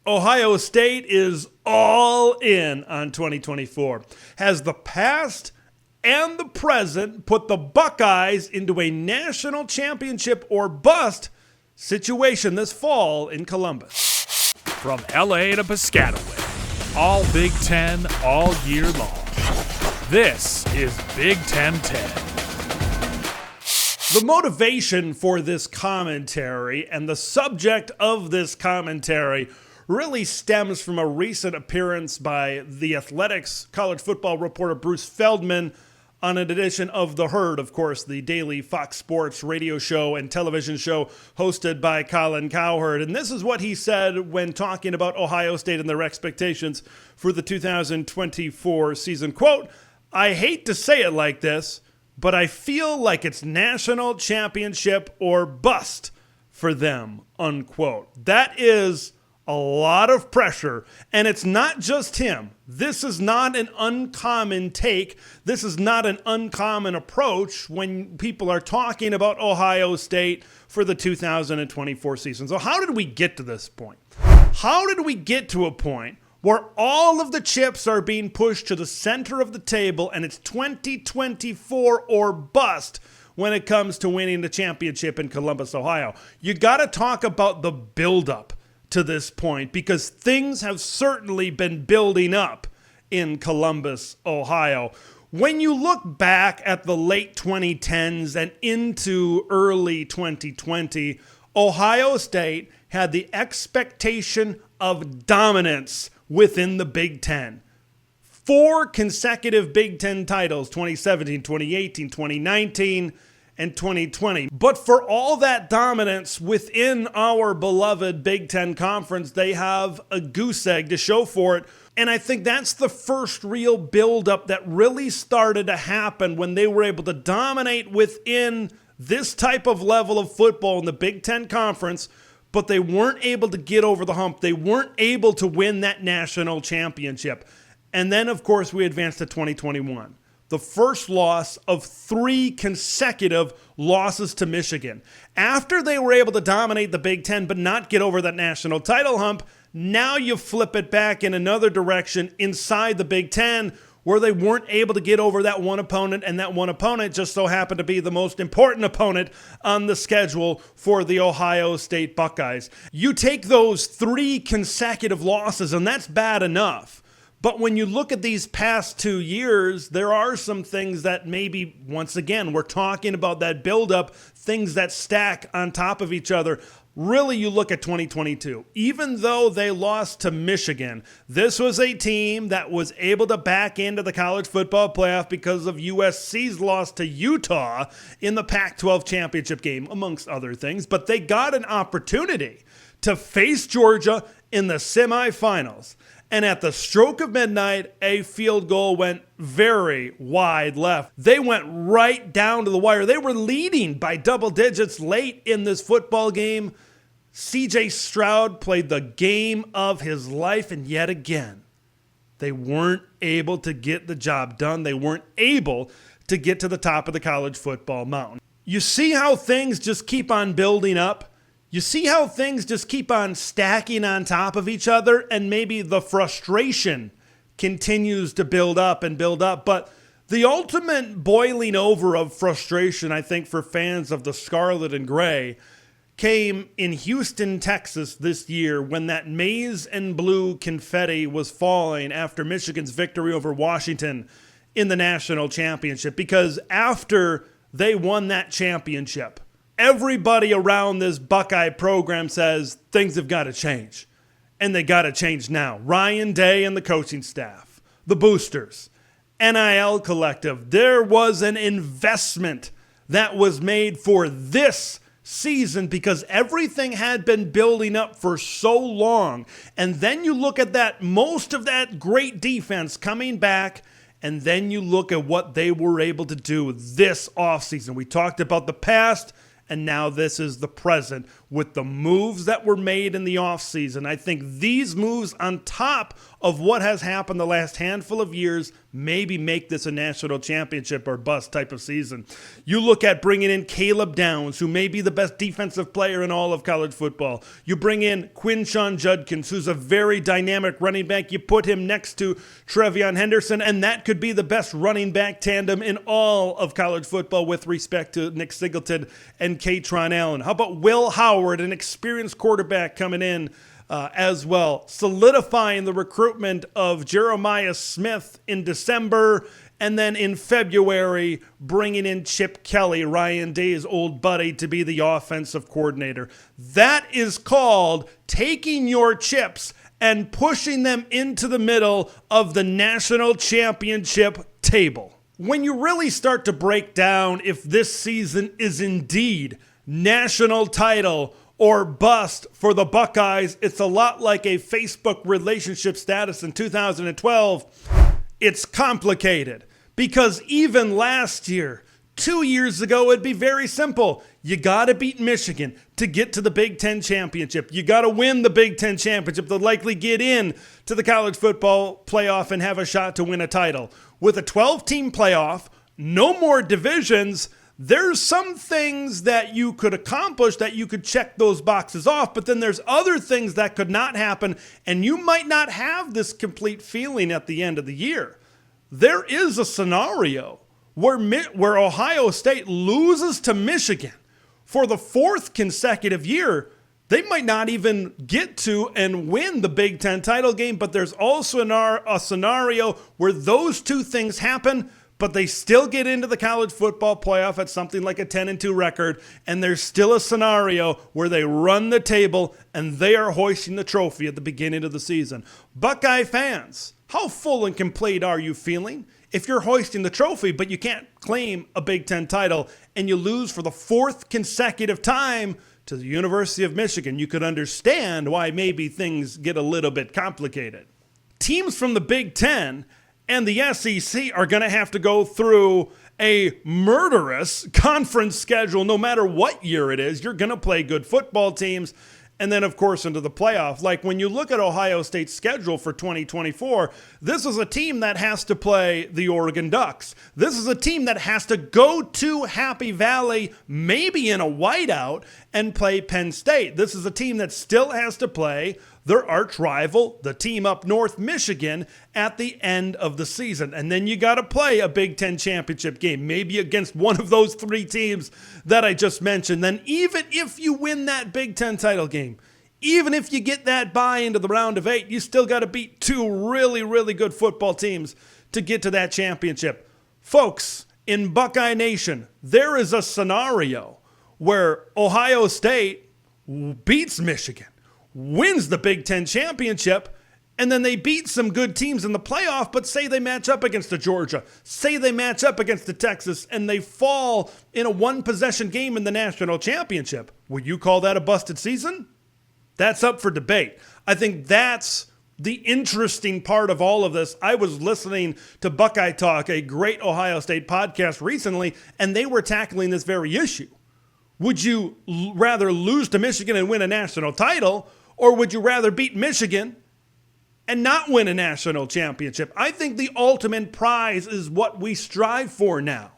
Ohio State is all in on 2024. Has the past and the present put the Buckeyes into a national championship or bust situation this fall in Columbus. From LA to Piscataway, all Big Ten all year long. This is Big Ten 10. The motivation for this commentary and the subject of this commentary really stems from a recent appearance by The Athletic's college football reporter Bruce Feldman on an edition of The Herd, of course, the daily Fox Sports radio show and television show hosted by Colin Cowherd. And this is what he said when talking about Ohio State and their expectations for the 2024 season. Quote, "I hate to say it like this, but I feel like it's national championship or bust for them," unquote. That is a lot of pressure, and it's not just him. This is not an uncommon take. This is not an uncommon approach when people are talking about Ohio State for the 2024 season. So how did we get to this point? How did we get to a point where all of the chips are being pushed to the center of the table and it's 2024 or bust when it comes to winning the championship in Columbus, Ohio? You got to talk about the buildup to this point, because things have certainly been building up in Columbus, Ohio. When you look back at the late 2010s and into early 2020, Ohio State had the expectation of dominance within the Big Ten. 4 consecutive Big Ten titles, 2017, 2018, 2019, and 2020. But for all that dominance within our beloved Big Ten Conference, they have a goose egg to show for it. And I think that's the first real buildup that really started to happen when they were able to dominate within this type of level of football in the Big Ten Conference, but they weren't able to get over the hump. They weren't able to win that national championship. And then, of course, we advanced to 2021. The first loss of 3 consecutive losses to Michigan. After they were able to dominate the Big Ten but not get over that national title hump, now you flip it back in another direction inside the Big Ten where they weren't able to get over that one opponent, and that one opponent just so happened to be the most important opponent on the schedule for the Ohio State Buckeyes. You take those 3 consecutive losses, and that's bad enough. But when you look at these past 2 years, there are some things that maybe, once again, we're talking about that buildup, things that stack on top of each other. Really, you look at 2022. Even though they lost to Michigan, this was a team that was able to back into the college football playoff because of USC's loss to Utah in the Pac-12 championship game, amongst other things. But they got an opportunity to face Georgia in the semifinals. And at the stroke of midnight, a field goal went very wide left. They went right down to the wire. They were leading by double digits late in this football game. CJ Stroud played the game of his life, and yet again, they weren't able to get the job done. They weren't able to get to the top of the college football mountain. You see how things just keep on building up? You see how things just keep on stacking on top of each other, and maybe the frustration continues to build up, but the ultimate boiling over of frustration, I think, for fans of the Scarlet and Gray came in Houston, Texas this year when that maize and blue confetti was falling after Michigan's victory over Washington in the national championship. Because after they won that championship, everybody around this Buckeye program says things have got to change. And they got to change now. Ryan Day and the coaching staff, the boosters, NIL collective. There was an investment that was made for this season because everything had been building up for so long. And then you look at that, most of that great defense coming back, and then you look at what they were able to do this offseason. We talked about the past, and now this is the present with the moves that were made in the offseason. I think these moves on top of what has happened the last handful of years maybe make this a national championship or bust type of season. You look at bringing in Caleb Downs, who may be the best defensive player in all of college football. You bring in Quinshon Judkins, who's a very dynamic running back. You put him next to Trevion Henderson, and that could be the best running back tandem in all of college football with respect to Nick Singleton and Katron Allen. How about Will Howard, an experienced quarterback coming in as well, solidifying the recruitment of Jeremiah Smith in December, and then in February, bringing in Chip Kelly, Ryan Day's old buddy, to be the offensive coordinator. That is called taking your chips and pushing them into the middle of the national championship table. When you really start to break down if this season is indeed national title or bust for the Buckeyes, it's a lot like a Facebook relationship status in 2012. It's complicated because even last year, 2 years ago, it'd be very simple. You got to beat Michigan to get to the Big Ten championship. You got to win the Big Ten championship to likely get in to the college football playoff and have a shot to win a title. With a 12-team playoff, no more divisions, there's some things that you could accomplish that you could check those boxes off, but then there's other things that could not happen, and you might not have this complete feeling at the end of the year. There is a scenario where Ohio State loses to Michigan for the fourth consecutive year. They might not even get to and win the Big Ten title game, but there's also a scenario where those two things happen, but they still get into the college football playoff at something like a 10-2 record, and there's still a scenario where they run the table and they are hoisting the trophy at the beginning of the season. Buckeye fans, how full and complete are you feeling if you're hoisting the trophy, but you can't claim a Big Ten title and you lose for the fourth consecutive time to the University of Michigan? You could understand why maybe things get a little bit complicated. Teams from the Big Ten and the SEC are going to have to go through a murderous conference schedule no matter what year it is. You're going to play good football teams. And then, of course, into the playoff. Like when you look at Ohio State's schedule for 2024, this is a team that has to play the Oregon Ducks. This is a team that has to go to Happy Valley, maybe in a whiteout, and play Penn State. This is a team that still has to play their arch rival, the team up north, Michigan, at the end of the season. And then you got to play a Big Ten championship game, maybe against one of those three teams that I just mentioned. Then even if you win that Big Ten title game, even if you get that bye into the round of 8, you still got to beat two really, really good football teams to get to that championship. Folks, in Buckeye Nation, there is a scenario where Ohio State beats Michigan, wins the Big Ten championship, and then they beat some good teams in the playoff, but say they match up against the Georgia, say they match up against the Texas, and they fall in a one-possession game in the national championship. Would you call that a busted season? That's up for debate. I think that's the interesting part of all of this. I was listening to Buckeye Talk, a great Ohio State podcast recently, and they were tackling this very issue. Would you rather lose to Michigan and win a national title, or would you rather beat Michigan and not win a national championship? I think the ultimate prize is what we strive for now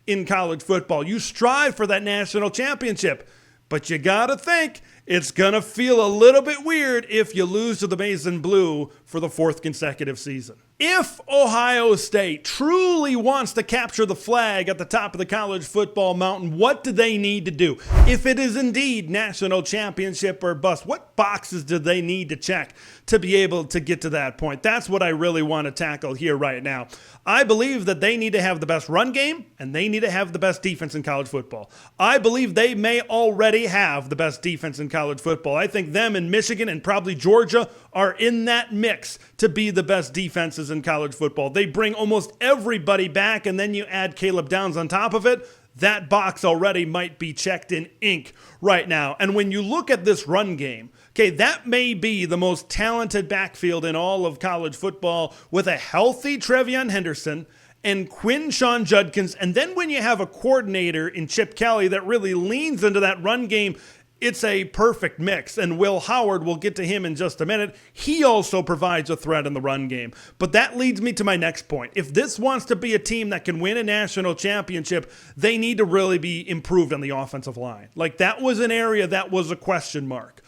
in college football. You strive for that national championship, but you got to think it's going to feel a little bit weird if you lose to the Maize and Blue for the fourth consecutive season. If Ohio State truly wants to capture the flag at the top of the college football mountain, what do they need to do? If it is indeed national championship or bust, what boxes do they need to check to be able to get to that point? That's what I really want to tackle here right now. I believe that they need to have the best run game and they need to have the best defense in college football. I believe they may already have the best defense in college football. I think them and Michigan and probably Georgia are in that mix to be the best defenses in college football. They bring almost everybody back, and then you add Caleb Downs on top of it. That box already might be checked in ink right now. And when you look at this run game, okay, that may be the most talented backfield in all of college football with a healthy Trevion Henderson and Quinshon Judkins. And then when you have a coordinator in Chip Kelly that really leans into that run game It's a perfect mix, and Will Howard, we'll get to him in just a minute, he also provides a threat in the run game. But that leads me to my next point. If this wants to be a team that can win a national championship, they need to really be improved on the offensive line. Like, that was an area that was a question mark.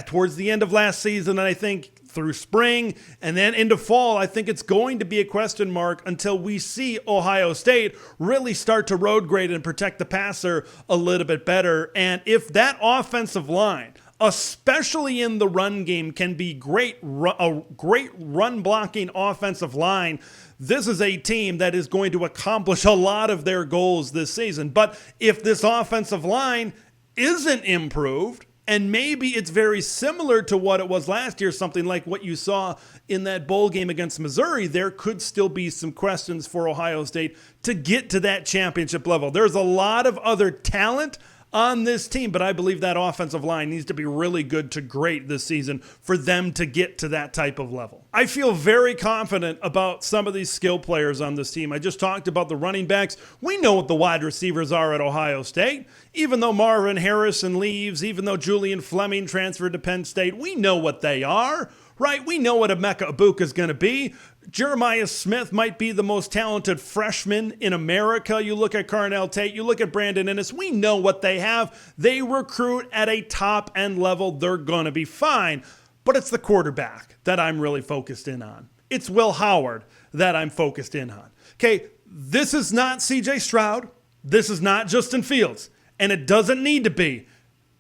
Towards the end of last season, and I think through spring and then into fall, I think it's going to be a question mark until we see Ohio State really start to road grade and protect the passer a little bit better. And if that offensive line, especially in the run game, can be a great run blocking offensive line, this is a team that is going to accomplish a lot of their goals this season. But if this offensive line isn't improved, and maybe it's very similar to what it was last year, something like what you saw in that bowl game against Missouri, there could still be some questions for Ohio State to get to that championship level. There's a lot of other talent on this team, but I believe that offensive line needs to be really good to great this season for them to get to that type of level. I feel very confident about some of these skill players on this team. I just talked about the running backs. We know what the wide receivers are at Ohio State. Even though Marvin Harrison leaves, even though Julian Fleming transferred to Penn State, we know what they are, right? We know what Emeka Egbuka is going to be. Jeremiah Smith might be the most talented freshman in America. You look at Carnell Tate, you look at Brandon Inniss, we know what they have. They recruit at a top-end level. They're going to be fine. But it's the quarterback that I'm really focused in on. It's Will Howard that I'm focused in on. Okay, this is not C.J. Stroud. This is not Justin Fields. And it doesn't need to be.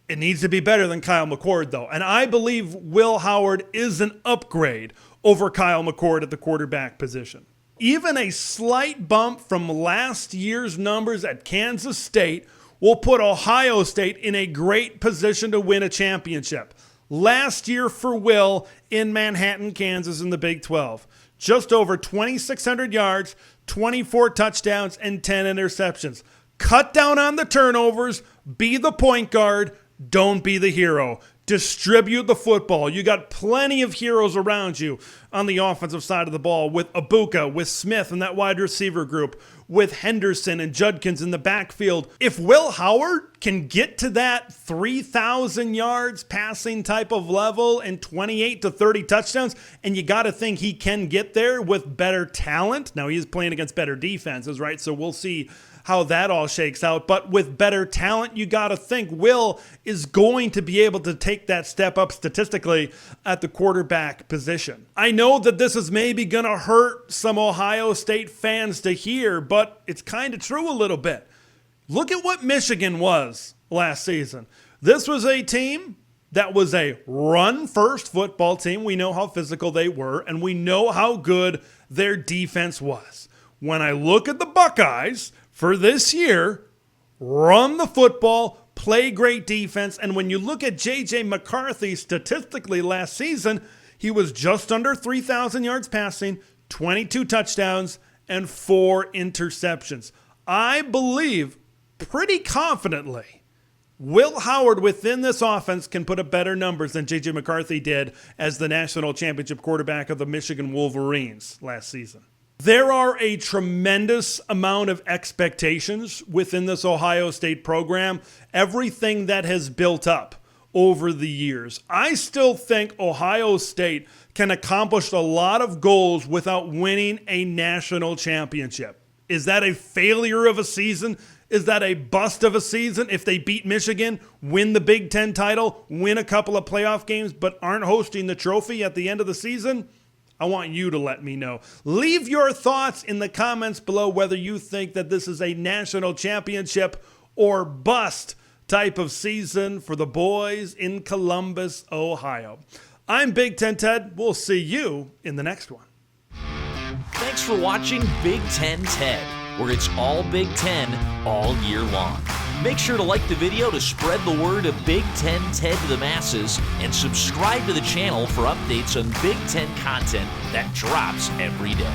It needs to be better than Kyle McCord, though. And I believe Will Howard is an upgrade over Kyle McCord at the quarterback position. Even a slight bump from last year's numbers at Kansas State will put Ohio State in a great position to win a championship. Last year for Will in Manhattan, Kansas in the Big 12. Just over 2,600 yards, 24 touchdowns, and 10 interceptions. Cut down on the turnovers, be the point guard, don't be the hero. Distribute the football. You got plenty of heroes around you on the offensive side of the ball with Egbuka, with Smith and that wide receiver group, with Henderson and Judkins in the backfield. If Will Howard can get to that 3,000 yards passing type of level and 28 to 30 touchdowns, and you got to think he can get there with better talent. Now, he's playing against better defenses, right? So we'll see how that all shakes out. But with better talent, you got to think Will is going to be able to take that step up statistically at the quarterback position. I know that this is maybe going to hurt some Ohio State fans to hear, but it's kind of true a little bit. Look at what Michigan was last season. This was a team that was a run-first football team. We know how physical they were, and we know how good their defense was. When I look at the Buckeyes for this year, run the football, play great defense, and when you look at J.J. McCarthy statistically last season, he was just under 3,000 yards passing, 22 touchdowns, and 4 interceptions. I believe pretty confidently Will Howard within this offense can put up better numbers than J.J. McCarthy did as the national championship quarterback of the Michigan Wolverines last season. There are a tremendous amount of expectations within this Ohio State program, everything that has built up over the years. I still think Ohio State can accomplish a lot of goals without winning a national championship. Is that a failure of a season? Is that a bust of a season if they beat Michigan, win the Big Ten title, win a couple of playoff games, but aren't hosting the trophy at the end of the season? I want you to let me know. Leave your thoughts in the comments below whether you think that this is a national championship or bust type of season for the boys in Columbus, Ohio. I'm Big Ten Ted. We'll see you in the next one. Thanks for watching Big Ten Ted, where it's all Big Ten all year long. Make sure to like the video to spread the word of Big Ten Ted to the masses, and subscribe to the channel for updates on Big Ten content that drops every day.